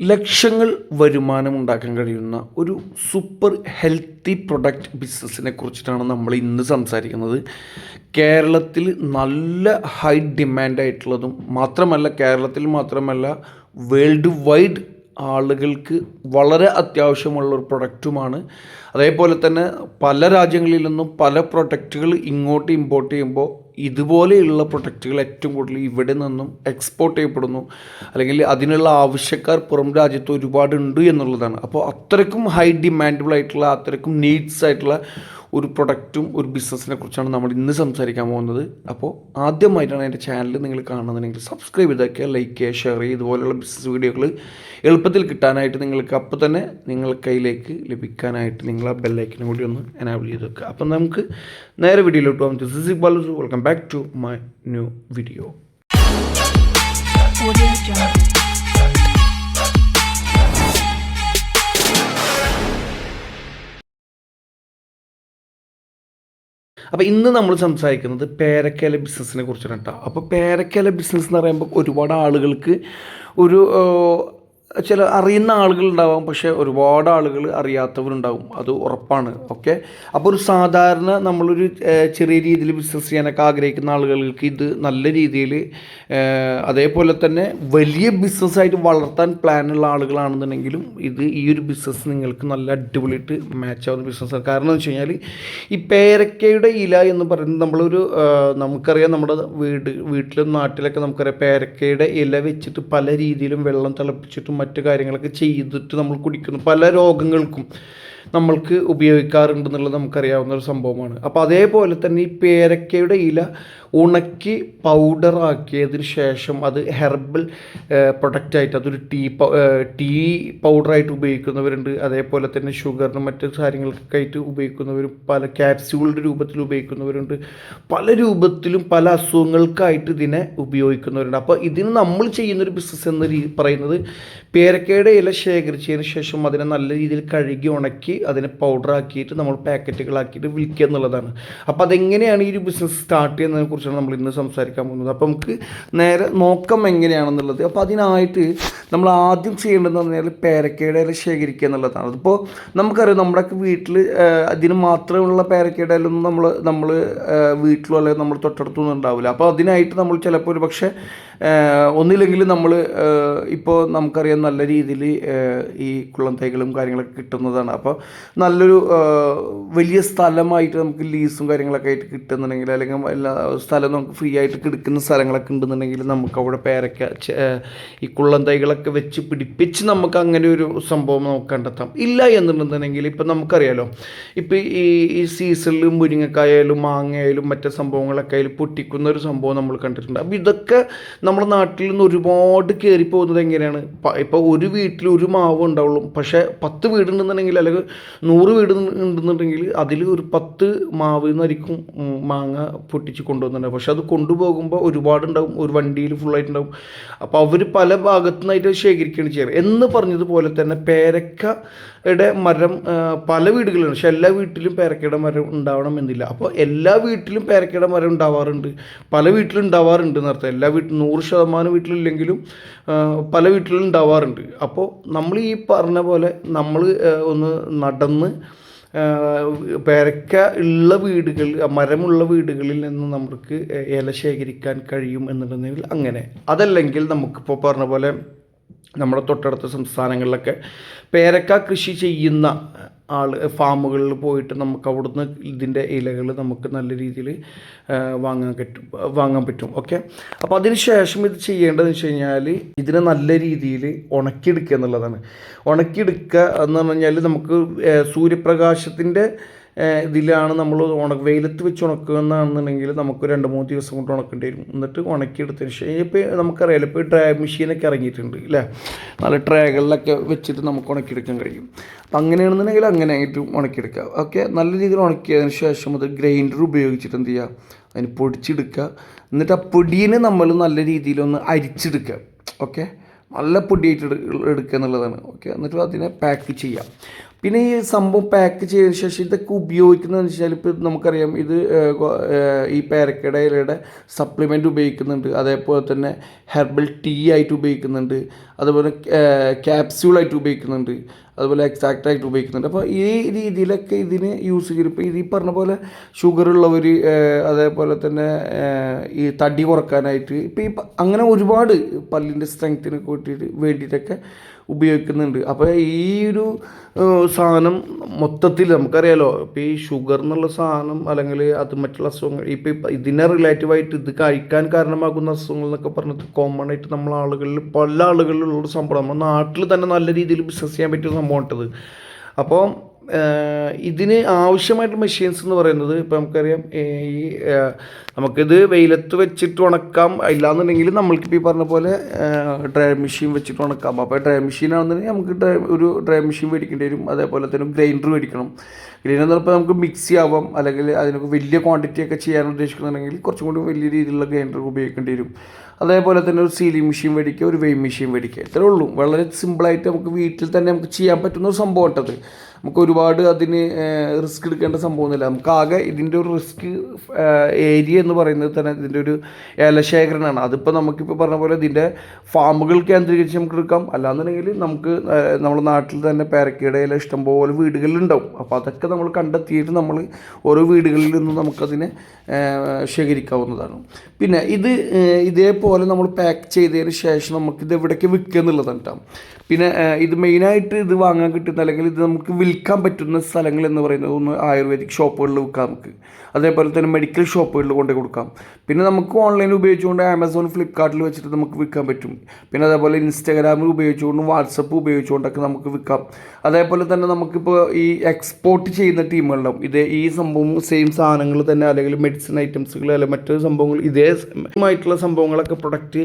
ലക്ഷങ്ങൾ വരുമാനം ഉണ്ടാക്കാൻ കഴിയുന്ന ഒരു സൂപ്പർ ഹെൽത്തി പ്രൊഡക്റ്റ് ബിസിനസ്സിനെ കുറിച്ചിട്ടാണ് നമ്മൾ ഇന്ന് സംസാരിക്കുന്നത്. കേരളത്തിൽ നല്ല ഹൈ ഡിമാൻഡായിട്ടുള്ളതും മാത്രമല്ല, കേരളത്തിൽ മാത്രമല്ല വേൾഡ് വൈഡ് ആളുകൾക്ക് വളരെ അത്യാവശ്യമുള്ള ഒരു പ്രൊഡക്റ്റുമാണ്. അതേപോലെ തന്നെ പല രാജ്യങ്ങളിൽ നിന്നും പല പ്രൊഡക്റ്റുകൾ ഇങ്ങോട്ട് ഇമ്പോർട്ട് ചെയ്യുമ്പോൾ ഇതുപോലെയുള്ള പ്രൊഡക്റ്റുകൾ ഏറ്റവും കൂടുതൽ ഇവിടെ നിന്നും എക്സ്പോർട്ട് ചെയ്യപ്പെടുന്നു, അല്ലെങ്കിൽ അതിനുള്ള ആവശ്യക്കാർ പുറം രാജ്യത്ത് ഒരുപാടുണ്ട് എന്നുള്ളതാണ്. അപ്പോൾ അത്രയ്ക്കും ഹൈ ഡിമാൻഡബിൾ ആയിട്ടുള്ള, അത്രയ്ക്കും നീഡ്സ് ആയിട്ടുള്ള ഒരു പ്രൊഡക്റ്റും ഒരു ബിസിനസ്സിനെ കുറിച്ചാണ് നമ്മൾ ഇന്ന് സംസാരിക്കാൻ പോകുന്നത്. അപ്പോൾ ആദ്യമായിട്ടാണ് എൻ്റെ ചാനൽ നിങ്ങൾ കാണുന്നതെങ്കിൽ സബ്സ്ക്രൈബ് ചെയ്തേക്കുക, ലൈക്ക് ചെയ്യുക, ഷെയർ ചെയ്യുക. ഇതുപോലെയുള്ള ബിസിനസ് വീഡിയോകൾ എളുപ്പത്തിൽ കിട്ടാനായിട്ട് നിങ്ങൾക്ക് അപ്പോൾ തന്നെ നിങ്ങളുടെ കയ്യിലേക്ക് ലഭിക്കാനായിട്ട് നിങ്ങൾ ആ ബെല്ലൈക്കനും കൂടി ഒന്ന് എനാബിൾ ചെയ്ത് വെക്കുക. അപ്പം നമുക്ക് നേരെ വീഡിയോയിലോട്ട് പോകാം. This is Iqbal. Welcome back to my new video. അപ്പോൾ ഇന്ന് നമ്മൾ സംസാരിക്കുന്നത് പേരക്കയില ബിസിനസ്സിനെ കുറിച്ചാണ് കേട്ടോ. അപ്പോൾ പേരക്കയില ബിസിനസ് എന്ന് പറയുമ്പോൾ ഒരുപാട് ആളുകൾക്ക് ഒരു ചില അറിയുന്ന ആളുകളുണ്ടാവാം, പക്ഷേ ഒരുപാട് ആളുകൾ അറിയാത്തവരുണ്ടാവും, അത് ഉറപ്പാണ്. ഓക്കെ, അപ്പോൾ ഒരു സാധാരണ നമ്മളൊരു ചെറിയ രീതിയിൽ ബിസിനസ് ചെയ്യാനൊക്കെ ആഗ്രഹിക്കുന്ന ആളുകൾക്ക് ഇത് നല്ല രീതിയിൽ, അതേപോലെ തന്നെ വലിയ ബിസിനസ്സായിട്ട് വളർത്താൻ പ്ലാനുള്ള ആളുകളാണെന്നുണ്ടെങ്കിലും ഈ ഒരു ബിസിനസ് നിങ്ങൾക്ക് നല്ല അടിപൊളിയായിട്ട് മാച്ച് ആവുന്ന ബിസിനസ്സാണ്. കാരണം എന്ന് വെച്ച് കഴിഞ്ഞാൽ ഈ പേരക്കയുടെ ഇല എന്ന് പറയുന്നത് നമുക്കറിയാം, നമ്മുടെ വീട്ടിലും നാട്ടിലൊക്കെ നമുക്കറിയാം, പേരക്കയുടെ ഇല വെച്ചിട്ട് പല രീതിയിലും വെള്ളം തിളപ്പിച്ചിട്ടും മറ്റു കാര്യങ്ങളൊക്കെ ചെയ്തിട്ട് നമ്മൾ കുടിക്കുന്നു. പല രോഗങ്ങൾക്കും നമ്മൾക്ക് ഉപയോഗിക്കാറുണ്ടെന്നുള്ളത് നമുക്കറിയാവുന്ന ഒരു സംഭവമാണ്. അപ്പോൾ അതേപോലെ തന്നെ ഈ പേരക്കയുടെ ഇല ഉണക്കി പൗഡറാക്കിയതിന് ശേഷം അത് ഹെർബൽ പ്രൊഡക്റ്റായിട്ട്, അതൊരു ടീ പൗഡറായിട്ട് ഉപയോഗിക്കുന്നവരുണ്ട്. അതേപോലെ തന്നെ ഷുഗറിനും മറ്റു കാര്യങ്ങൾക്കൊക്കെ ആയിട്ട് ഉപയോഗിക്കുന്നവരും, പല ക്യാപ്സ്യൂളുടെ രൂപത്തിൽ ഉപയോഗിക്കുന്നവരുണ്ട്, പല രൂപത്തിലും പല അസുഖങ്ങൾക്കായിട്ട് ഇതിനെ ഉപയോഗിക്കുന്നവരുണ്ട്. അപ്പോൾ ഇതിന് നമ്മൾ ചെയ്യുന്നൊരു ബിസിനസ് എന്ന് പറയുന്നത് പേരക്കയുടെ ഇല ശേഖരിച്ചതിന് ശേഷം അതിനെ നല്ല രീതിയിൽ കഴുകി ഉണക്കി അതിനെ പൗഡറാക്കിയിട്ട് നമ്മൾ പാക്കറ്റുകളാക്കിയിട്ട് വിൽക്കുക എന്നുള്ളതാണ്. അപ്പോൾ അതെങ്ങനെയാണ് ഈ ഒരു ബിസിനസ് സ്റ്റാർട്ട് ചെയ്യുന്നതിനെ കുറിച്ചാണ് നമ്മൾ ഇന്ന് സംസാരിക്കാൻ പോകുന്നത്. അപ്പോൾ നമുക്ക് നേരെ നോക്കാം എങ്ങനെയാണെന്നുള്ളത്. അപ്പോൾ അതിനായിട്ട് നമ്മൾ ആദ്യം ചെയ്യേണ്ടതെന്ന് പറഞ്ഞാൽ പേരക്കയുടെ ഇല ശേഖരിക്കുക എന്നുള്ളതാണ്. അതിപ്പോൾ നമുക്കറിയാം, നമ്മുടെയൊക്കെ വീട്ടിൽ അതിന് മാത്രമുള്ള പേരക്കയുടെ ഇലൊന്നും നമ്മൾ വീട്ടിലോ അല്ലെങ്കിൽ നമ്മൾ തൊട്ടടുത്തൊന്നും ഉണ്ടാവില്ല. അപ്പോൾ അതിനായിട്ട് നമ്മൾ ചിലപ്പോൾ ഒരു പക്ഷേ ഒന്നില്ലെങ്കിൽ നമ്മൾ ഇപ്പോൾ നമുക്കറിയാം നല്ല രീതിയിൽ ഈ കുള്ളം തൈകളും കാര്യങ്ങളൊക്കെ കിട്ടുന്നതാണ്. അപ്പോൾ നല്ലൊരു വലിയ സ്ഥലമായിട്ട് നമുക്ക് ലീസും കാര്യങ്ങളൊക്കെ ആയിട്ട് കിട്ടുന്നുണ്ടെങ്കിൽ, അല്ലെങ്കിൽ എല്ലാ സ്ഥലം നമുക്ക് ഫ്രീ ആയിട്ട് കിടക്കുന്ന സ്ഥലങ്ങളൊക്കെ ഉണ്ടെന്നുണ്ടെങ്കിൽ നമുക്ക് അവിടെ പേരക്ക ഈ കുള്ളം തൈകളൊക്കെ വെച്ച് പിടിപ്പിച്ച് നമുക്ക് അങ്ങനെ ഒരു സംഭവം നമുക്ക് കണ്ടെത്താം. ഇല്ല എന്നുണ്ടെന്നുണ്ടെങ്കിൽ ഇപ്പം നമുക്കറിയാലോ, ഇപ്പം ഈ സീസണിൽ മുരിങ്ങക്കായാലും മാങ്ങയായാലും മറ്റു സംഭവങ്ങളൊക്കെ ആയാലും പൊട്ടിക്കുന്ന ഒരു സംഭവം നമ്മൾ കണ്ടിട്ടുണ്ട്. അപ്പോൾ ഇതൊക്കെ നമ്മുടെ നാട്ടിൽ നിന്ന് ഒരുപാട് കയറി പോകുന്നത് എങ്ങനെയാണ്? ഇപ്പോൾ ഒരു വീട്ടിൽ ഒരു മാവ് ഉണ്ടാവുള്ളൂ, പക്ഷേ 10 വീടുണ്ടെന്നുണ്ടെങ്കിൽ അല്ലെങ്കിൽ 100 വീട് ഉണ്ടെന്നുണ്ടെങ്കിൽ അതിൽ ഒരു 10 മാവ് നിന്നായിരിക്കും മാങ്ങ പൊട്ടിച്ച് കൊണ്ടുവന്നിട്ടുണ്ടാവും. പക്ഷെ അത് കൊണ്ടുപോകുമ്പോൾ ഒരുപാടുണ്ടാവും, ഒരു വണ്ടിയിൽ ഫുള്ളായിട്ടുണ്ടാവും. അപ്പോൾ അവർ പല ഭാഗത്തു നിന്നായിട്ട് ശേഖരിക്കുകയാണ് ചെയ്യാറ്. എന്ന് പറഞ്ഞതുപോലെ തന്നെ പേരക്കയുടെ മരം പല വീടുകളിലാണ്, പക്ഷെ എല്ലാ വീട്ടിലും പേരക്കയുടെ മരം ഉണ്ടാവണം എന്നില്ല. അപ്പോൾ എല്ലാ വീട്ടിലും പേരക്കയുടെ മരം ഉണ്ടാവാറുണ്ട്, പല വീട്ടിലും ഉണ്ടാവാറുണ്ട് എന്നർത്ഥം. എല്ലാ വീട്ടിലും 100% വീട്ടിലില്ലെങ്കിലും പല വീട്ടിലും ഉണ്ടാവാറുണ്ട്. അപ്പോൾ നമ്മൾ ഈ പറഞ്ഞ പോലെ നമ്മൾ ഒന്ന് നടന്ന് പേരക്ക ഉള്ള വീടുകൾ, മരമുള്ള വീടുകളിൽ നിന്ന് നമുക്ക് ഇല ശേഖരിക്കാൻ കഴിയും എന്നുണ്ടെങ്കിൽ അങ്ങനെ. അതല്ലെങ്കിൽ നമുക്കിപ്പോൾ പറഞ്ഞ പോലെ നമ്മുടെ തൊട്ടടുത്ത സംസ്ഥാനങ്ങളിലൊക്കെ പേരക്ക കൃഷി ചെയ്യുന്ന ഫാമുകളിൽ പോയിട്ട് നമുക്ക് അവിടുന്ന് ഇതിൻ്റെ ഇലകൾ നമുക്ക് നല്ല രീതിയിൽ വാങ്ങാൻ പറ്റും. ഓക്കെ, അപ്പോൾ അതിന് ശേഷം ഇത് ചെയ്യേണ്ടതെന്ന് വെച്ച് കഴിഞ്ഞാൽ ഇതിനെ നല്ല രീതിയിൽ ഉണക്കിയെടുക്കുക എന്നുള്ളതാണ്. ഉണക്കിയെടുക്കുക എന്ന് പറഞ്ഞാൽ നമുക്ക് സൂര്യപ്രകാശത്തിൻ്റെ ഇതിലാണ് നമ്മൾ വെയിലത്ത് വെച്ച് ഉണക്കുകയെന്നാണെന്നുണ്ടെങ്കിൽ നമുക്ക് 2-3 ദിവസം കൊണ്ട് ഉണക്കേണ്ടി വരും. എന്നിട്ട് ഉണക്കിയെടുത്തതിന് ശേഷം ഇപ്പോൾ നമുക്കറിയാലോ, ഇപ്പോൾ ഡ്രൈ മെഷീനൊക്കെ ഇറങ്ങിയിട്ടുണ്ട് അല്ലേ, നല്ല ട്രേകളിലൊക്കെ വെച്ചിട്ട് നമുക്ക് ഉണക്കിയെടുക്കാൻ കഴിയും. അപ്പം അങ്ങനെയാണെന്നുണ്ടെങ്കിൽ അങ്ങനെ ആയിട്ട് ഉണക്കിയെടുക്കുക. ഓക്കെ, നല്ല രീതിയിൽ ഉണക്കിയതിന് ശേഷം അത് ഗ്രൈൻഡർ ഉപയോഗിച്ചിട്ട് എന്ത് ചെയ്യുക, അതിന് പൊടിച്ചെടുക്കുക. എന്നിട്ട് ആ പൊടിയെ നമ്മൾ നല്ല രീതിയിലൊന്ന് അരിച്ചെടുക്കുക. ഓക്കെ, നല്ല പൊടിയായിട്ട് എടുക്കുക എന്നുള്ളതാണ്. ഓക്കെ, എന്നിട്ട് അതിനെ പാക്ക് ചെയ്യാം. പിന്നെ ഈ സംഭവം പാക്ക് ചെയ്തതിന് ശേഷം ഇതൊക്കെ ഉപയോഗിക്കുന്നതെന്ന് വെച്ചാൽ ഇപ്പോൾ നമുക്കറിയാം ഇത് ഈ പേരക്കയുടെ ഇലയുടെ സപ്ലിമെൻറ്റ് ഉപയോഗിക്കുന്നുണ്ട്, അതേപോലെ തന്നെ ഹെർബൽ ടീ ആയിട്ട് ഉപയോഗിക്കുന്നുണ്ട്, അതുപോലെ ക്യാപ്സ്യൂളായിട്ട് ഉപയോഗിക്കുന്നുണ്ട്, അതുപോലെ എക്സാക്റ്റായിട്ട് ഉപയോഗിക്കുന്നുണ്ട്. അപ്പോൾ ഈ രീതിയിലൊക്കെ ഇതിന് യൂസ് ചെയ്യും. ഇപ്പോൾ ഇത് ഈ പറഞ്ഞ പോലെ ഷുഗറുള്ളവർ, അതേപോലെ തന്നെ ഈ തടി കുറക്കാനായിട്ട് ഇപ്പോൾ ഈ അങ്ങനെ ഒരുപാട് പല്ലിൻ്റെ സ്ട്രെങ്ത്തിനെ കൂട്ടിയിട്ട് വേണ്ടിയിട്ടൊക്കെ ഉപയോഗിക്കുന്നുണ്ട്. അപ്പോൾ ഈ ഒരു സാധനം മൊത്തത്തിൽ നമുക്കറിയാലോ, ഇപ്പോൾ ഈ ഷുഗർ എന്നുള്ള സാധനം അല്ലെങ്കിൽ അത് മറ്റുള്ള അസുഖങ്ങൾ ഇപ്പോൾ ഇതിനെ റിലേറ്റീവായിട്ട് ഇത് കഴിക്കാൻ കാരണമാകുന്ന അസുഖങ്ങൾ എന്നൊക്കെ പറഞ്ഞിട്ട് കോമൺ ആയിട്ട് നമ്മൾ ആളുകളിൽ പല ആളുകളിലുള്ള സംഭവം നമ്മുടെ നാട്ടിൽ തന്നെ നല്ല രീതിയിൽ ബിസിനസ് ചെയ്യാൻ പറ്റിയ സംഭവം ഇട്ടത്. അപ്പോൾ ഇതിന് ആവശ്യമായിട്ട് മെഷീൻസ് എന്ന് പറയുന്നത് ഇപ്പോൾ നമുക്കറിയാം, ഈ നമുക്കിത് വെയിലത്ത് വെച്ചിട്ട് ഉണക്കാം, ഇല്ലാന്നുണ്ടെങ്കിൽ നമ്മൾക്കിപ്പോൾ ഈ പറഞ്ഞ പോലെ ഡ്രൈ മെഷീൻ വെച്ചിട്ട് ഉണക്കാം. അപ്പോൾ ഡ്രൈ മെഷീൻ ആണെന്നുണ്ടെങ്കിൽ നമുക്ക് ഒരു ഡ്രൈ മെഷീൻ മേടിക്കേണ്ടി വരും, അതേപോലെ തന്നെ ഗ്രൈൻഡർ മേടിക്കണം. ഗ്രൈൻഡർ എന്ന് പറഞ്ഞാൽ നമുക്ക് മിക്സി ആവാം, അല്ലെങ്കിൽ അതിനൊക്കെ വലിയ ക്വാണ്ടിറ്റി ഒക്കെ ചെയ്യാൻ ഉദ്ദേശിക്കുന്നുണ്ടെങ്കിൽ കുറച്ചും കൂടി വലിയ രീതിയിലുള്ള ഗ്രൈൻഡർ ഉപയോഗിക്കേണ്ടി വരും. അതേപോലെ തന്നെ ഒരു സീലിംഗ് മെഷീൻ മേടിക്കുക, ഒരു വെയിങ് മെഷീൻ മേടിക്കുക, ഇത്രേ ഉള്ളൂ. വളരെ സിമ്പിളായിട്ട് നമുക്ക് വീട്ടിൽ തന്നെ നമുക്ക് ചെയ്യാൻ പറ്റുന്ന ഒരു സംഭവം ഇട്ടത്. നമുക്ക് ഒരുപാട് അതിന് റിസ്ക് എടുക്കേണ്ട സംഭവമൊന്നുമില്ല. നമുക്ക് ആകെ ഇതിൻ്റെ ഒരു റിസ്ക് ഏരിയ എന്ന് പറയുന്നത് തന്നെ ഇതിൻ്റെ ഒരു ഇലശേഖരണമാണ്. അതിപ്പോൾ നമുക്കിപ്പോൾ പറഞ്ഞ പോലെ ഇതിൻ്റെ ഫാമുകൾ കേന്ദ്രീകരിച്ച് നമുക്ക് എടുക്കാം, അല്ലാന്നുണ്ടെങ്കിൽ നമുക്ക് നമ്മുടെ നാട്ടിൽ തന്നെ പേരക്കയുടെ ഇല ഇഷ്ടംപോലെ വീടുകളിലുണ്ടാവും. അപ്പോൾ അതൊക്കെ നമ്മൾ കണ്ടെത്തിയിട്ട് നമ്മൾ ഓരോ വീടുകളിൽ നിന്ന് നമുക്കതിനെ ശേഖരിക്കാവുന്നതാണ്. പിന്നെ ഇതേപോലെ നമ്മൾ പാക്ക് ചെയ്തതിന് ശേഷം നമുക്കിത് എവിടേക്ക് വിൽക്കുക എന്നുള്ളതാണ് കേട്ടോ. പിന്നെ ഇത് മെയിനായിട്ട് ഇത് വാങ്ങാൻ കിട്ടുന്ന, അല്ലെങ്കിൽ ഇത് നമുക്ക് വിൽക്കാൻ പറ്റുന്ന സ്ഥലങ്ങൾ എന്ന് പറയുന്നത് ഒന്ന് ആയുർവേദിക് ഷോപ്പുകളിൽ വിൽക്കാം നമുക്ക്, അതേപോലെ തന്നെ മെഡിക്കൽ ഷോപ്പുകളിൽ കൊണ്ടുപോയി കൊടുക്കാം. പിന്നെ നമുക്ക് ഓൺലൈൻ ഉപയോഗിച്ചുകൊണ്ട് ആമസോൺ, ഫ്ലിപ്കാർട്ടിൽ വെച്ചിട്ട് നമുക്ക് വിൽക്കാൻ പറ്റും. പിന്നെ അതേപോലെ ഇൻസ്റ്റാഗ്രാമിൽ ഉപയോഗിച്ചുകൊണ്ടും വാട്സപ്പ് ഉപയോഗിച്ചുകൊണ്ടൊക്കെ നമുക്ക് വിൽക്കാം. അതേപോലെ തന്നെ നമുക്കിപ്പോൾ ഈ എക്സ്പോർട്ട് ചെയ്യുന്ന ടീമുകളുണ്ടാവും, ഈ സംഭവം സെയിം സാധനങ്ങൾ തന്നെ, അല്ലെങ്കിൽ മെഡിസിൻ ഐറ്റംസുകൾ, അല്ലെങ്കിൽ മറ്റൊരു സംഭവങ്ങൾ ഇതേമായിട്ടുള്ള സംഭവങ്ങളൊക്കെ പ്രൊഡക്റ്റ്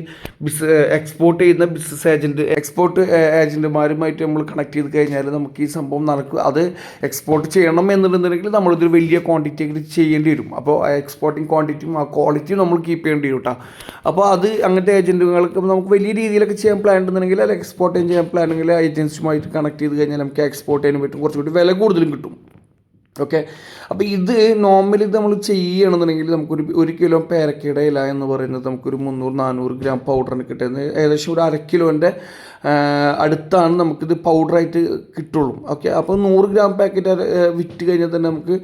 എക്സ്പോർട്ട് ചെയ്യുന്ന ബിസിനസ് എക്സ്പോർട്ട് ഏജൻറ്റുമാരുമായിട്ട് നമ്മൾ കണക്ട് ചെയ്ത് കഴിഞ്ഞാൽ നമുക്ക് ഈ സംഭവം നടക്കും. അത് എക്സ്പോർട്ട് ചെയ്യണം എന്നുണ്ടെന്നുണ്ടെങ്കിൽ നമ്മളിതൊരു വലിയ ക്വാണ്ടിറ്റി ആയിട്ട് ചെയ്യേണ്ടി വരും. അപ്പോൾ ആ എക്സ്പോർട്ടിങ് ക്വാണ്ടിറ്റിയും ആ ക്വാളിറ്റിയും നമ്മൾ കീപ്പ് ചെയ്യേണ്ടി വരും കേട്ടോ. അപ്പോൾ അത് അങ്ങനത്തെ ഏജൻറ്റുകൾക്ക് നമുക്ക് വലിയ രീതിയിലൊക്കെ ചെയ്യാൻ പ്ലാൻ ഉണ്ടെന്നുണ്ടെങ്കിൽ, അല്ലെങ്കിൽ എക്സ്പോർട്ട് ചെയ്യാൻ പ്ലാൻ ഉണ്ടെങ്കിൽ ഏജൻസിയുമായിട്ട് കണക്ട് ചെയ്ത് കഴിഞ്ഞാൽ നമുക്ക് എക്സ്പോർട്ട് ചെയ്യാൻ പറ്റും, കുറച്ചുകൂടി വില കൂടുതലും കിട്ടും. ഓക്കെ. അപ്പോൾ ഇത് നോർമലി ഇത് നമ്മൾ ചെയ്യണമെന്നുണ്ടെങ്കിൽ നമുക്കൊരു 1 കിലോ പേരക്കയുടെ ഇല എന്ന് പറയുന്നത് നമുക്കൊരു 300-400 ഗ്രാം പൗഡറിന് കിട്ടുന്നത്. ഏകദേശം ഒരു 1/2 കിലോൻ്റെ അടുത്താണ് നമുക്കിത് പൗഡറായിട്ട് കിട്ടുള്ളൂ. ഓക്കെ. അപ്പോൾ 100 ഗ്രാം പാക്കറ്റ് വിറ്റ് കഴിഞ്ഞാൽ തന്നെ നമുക്ക്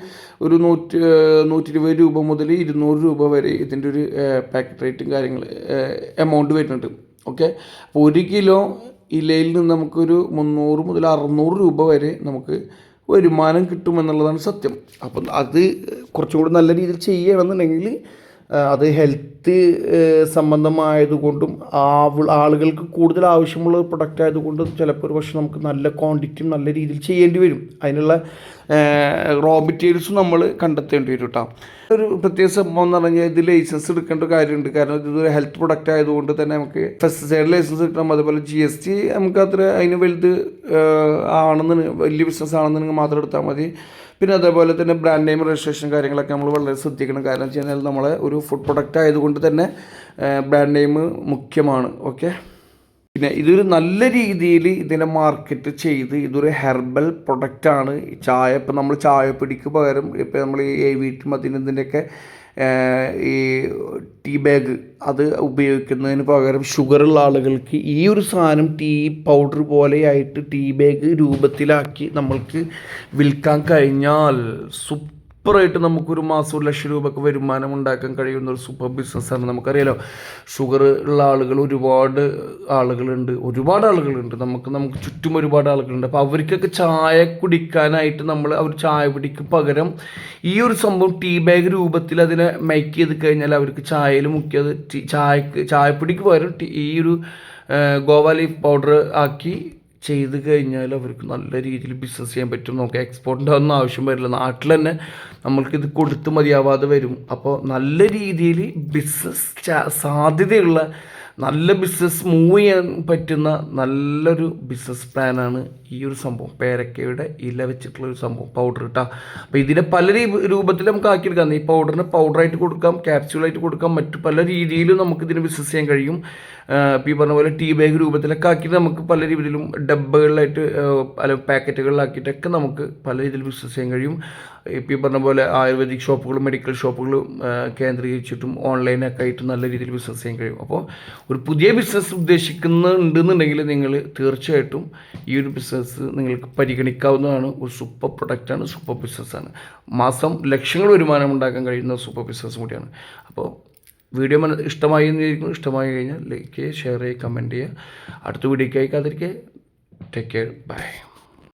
ഒരു 120 രൂപ മുതൽ 200 രൂപ വരെ ഇതിൻ്റെ ഒരു പാക്കറ്റ് റേറ്റും കാര്യങ്ങൾ എമൗണ്ട് വരുന്നുണ്ട്. ഓക്കെ. അപ്പോൾ 1 കിലോ ഇലയിൽ നിന്ന് നമുക്കൊരു 300 മുതൽ 600 രൂപ വരെ നമുക്ക് വരുമാനം കിട്ടുമെന്നുള്ളതാണ് സത്യം. അപ്പം അത് കുറച്ചും കൂടി നല്ല രീതിയിൽ ചെയ്യണമെന്നുണ്ടെങ്കിൽ അത് ഹെൽത്ത് സംബന്ധമായതുകൊണ്ടും ആളുകൾക്ക് കൂടുതൽ ആവശ്യമുള്ള പ്രൊഡക്റ്റ് ആയതുകൊണ്ടും ചിലപ്പോൾ ഒരു പക്ഷേ നമുക്ക് നല്ല ക്വാണ്ടിറ്റിയും നല്ല രീതിയിൽ ചെയ്യേണ്ടി വരും. അതിനുള്ള റോ മെറ്റീരിയൽസും നമ്മൾ കണ്ടെത്തേണ്ടി വരും കേട്ടോ. ഒരു പ്രത്യേക സംഭവം എന്ന് പറഞ്ഞാൽ ഇത് ലൈസൻസ് എടുക്കേണ്ട കാര്യമുണ്ട്. കാരണം ഇതൊരു ഹെൽത്ത് പ്രൊഡക്റ്റ് ആയതുകൊണ്ട് തന്നെ നമുക്ക് പെസ്റ്റിസൈഡ് ലൈസൻസ് കിട്ടണം. അതുപോലെ GST നമുക്ക് അത്ര അതിന് വലുത് വലിയ ബിസിനസ് ആണെന്നുണ്ടെങ്കിൽ മാത്രം എടുത്താൽ മതി. പിന്നെ അതേപോലെ തന്നെ ബ്രാൻഡ് നെയിം രജിസ്ട്രേഷൻ കാര്യങ്ങളൊക്കെ നമ്മൾ വളരെ ശ്രദ്ധിക്കണം. കാരണം വെച്ച് കഴിഞ്ഞാൽ നമ്മളെ ഒരു ഫുഡ് പ്രൊഡക്റ്റ് ആയതുകൊണ്ട് തന്നെ ബ്രാൻഡ് നെയിം മുഖ്യമാണ്. ഓക്കെ. പിന്നെ ഇതൊരു നല്ല രീതിയിൽ ഇതിനെ മാർക്കറ്റ് ചെയ്ത് ഇതൊരു ഹെർബൽ പ്രൊഡക്റ്റാണ്. ചായ ഇപ്പം നമ്മൾ ചായപ്പൊടിക്ക് പകരം ഇപ്പം നമ്മൾ ഈ വീട്ടിൽ ഇതിൻ്റെയൊക്കെ ഈ ടീ ബാഗ് അത് ഉപയോഗിക്കുന്നതിന് പകരം ഷുഗറുള്ള ആളുകൾക്ക് ഈ ഒരു സാധനം ടീ പൗഡർ പോലെയായിട്ട് ടീ ബാഗ് രൂപത്തിലാക്കി നമ്മൾക്ക് വിൽക്കാൻ കഴിഞ്ഞാൽ സൂപ്പറായിട്ട് നമുക്കൊരു മാസം 1 ലക്ഷം രൂപയ്ക്ക് വരുമാനം ഉണ്ടാക്കാൻ കഴിയുന്ന ഒരു സൂപ്പർ ബിസിനസ്സാണ്. നമുക്കറിയാലോ, ഷുഗർ ഉള്ള ആളുകൾ ഒരുപാട് ആളുകളുണ്ട്. നമുക്ക് ചുറ്റും ഒരുപാട് ആളുകളുണ്ട്. അപ്പോൾ അവർക്കൊക്കെ ചായ കുടിക്കാനായിട്ട് അവർ ചായ പൊടിക്ക് പകരം ഈ ഒരു സംഭവം ടീ ബാഗ് രൂപത്തിൽ അതിനെ മേക്ക് ചെയ്ത് കഴിഞ്ഞാൽ അവർക്ക് ചായയിൽ മുക്കിയത് ചായപ്പൊടിക്ക് പകരം ഈ ഒരു ഗോവ ലീഫ് പൗഡർ ആക്കി ചെയ്ത് കഴിഞ്ഞാൽ അവർക്ക് നല്ല രീതിയിൽ ബിസിനസ് ചെയ്യാൻ പറ്റും. നമുക്ക് എക്സ്പോർട്ടിൻ്റെ ഒന്നും ആവശ്യം വരില്ല, നാട്ടിൽ തന്നെ നമ്മൾക്കിത് കൊടുത്ത് മതിയാവാതെ വരും. അപ്പോൾ നല്ല രീതിയിൽ ബിസിനസ് സാധ്യതയുള്ള നല്ല ബിസിനസ് മൂവ് ചെയ്യാൻ പറ്റുന്ന നല്ലൊരു ബിസിനസ് പ്ലാനാണ് ഈ ഒരു സംഭവം, പേരക്കയുടെ ഇല വെച്ചിട്ടുള്ള ഒരു സംഭവം, പൗഡർ ഇട്ടാ. അപ്പോൾ ഇതിനെ പല രൂപത്തിൽ നമുക്ക് ആക്കിയെടുക്കാം. ഈ പൗഡറിന് പൗഡറായിട്ട് കൊടുക്കാം, ക്യാപ്സ്യൂളായിട്ട് കൊടുക്കാം, മറ്റു പല രീതിയിലും നമുക്ക് ഇതിന് ബിസിനസ് ചെയ്യാൻ കഴിയും. ഇപ്പോൾ ഈ പറഞ്ഞ പോലെ ടീ ബാഗ് രൂപത്തിലൊക്കെ ആക്കിയിട്ട് നമുക്ക് പല രീതിയിലും ഡബ്ബകളിലായിട്ട് അല്ല പാക്കറ്റുകളിലാക്കിയിട്ടൊക്കെ നമുക്ക് പല രീതിയിൽ ബിസിനസ് ചെയ്യാൻ കഴിയും. ഇപ്പോൾ ഈ പറഞ്ഞ പോലെ ആയുർവേദിക് ഷോപ്പുകളും മെഡിക്കൽ ഷോപ്പുകളും കേന്ദ്രീകരിച്ചിട്ടും ഓൺലൈനൊക്കെ ആയിട്ട് നല്ല രീതിയിൽ ബിസിനസ് ചെയ്യാൻ കഴിയും. അപ്പോൾ ഒരു പുതിയ ബിസിനസ് ഉദ്ദേശിക്കുന്നുണ്ടെന്നുണ്ടെങ്കിൽ നിങ്ങൾ തീർച്ചയായിട്ടും ഈ ഒരു ബിസിനസ് നിങ്ങൾക്ക് പരിഗണിക്കാവുന്നതാണ്. ഒരു സൂപ്പർ പ്രൊഡക്റ്റാണ്, സൂപ്പർ ബിസിനസ്സാണ്. മാസം ലക്ഷങ്ങൾ വരുമാനം ഉണ്ടാക്കാൻ കഴിയുന്ന സൂപ്പർ ബിസിനസ് കൂടിയാണ്. അപ്പോൾ വീഡിയോ ഇഷ്ടമായി എന്നിരിക്കുന്നു. ഇഷ്ടമായി കഴിഞ്ഞാൽ ലൈക്ക് ചെയ്യുക, ഷെയർ ചെയ്യുക, കമൻറ്റ് ചെയ്യുക. അടുത്ത വീഡിയോയ്ക്കായി കാത്തിരിക്കുക. Take care, by.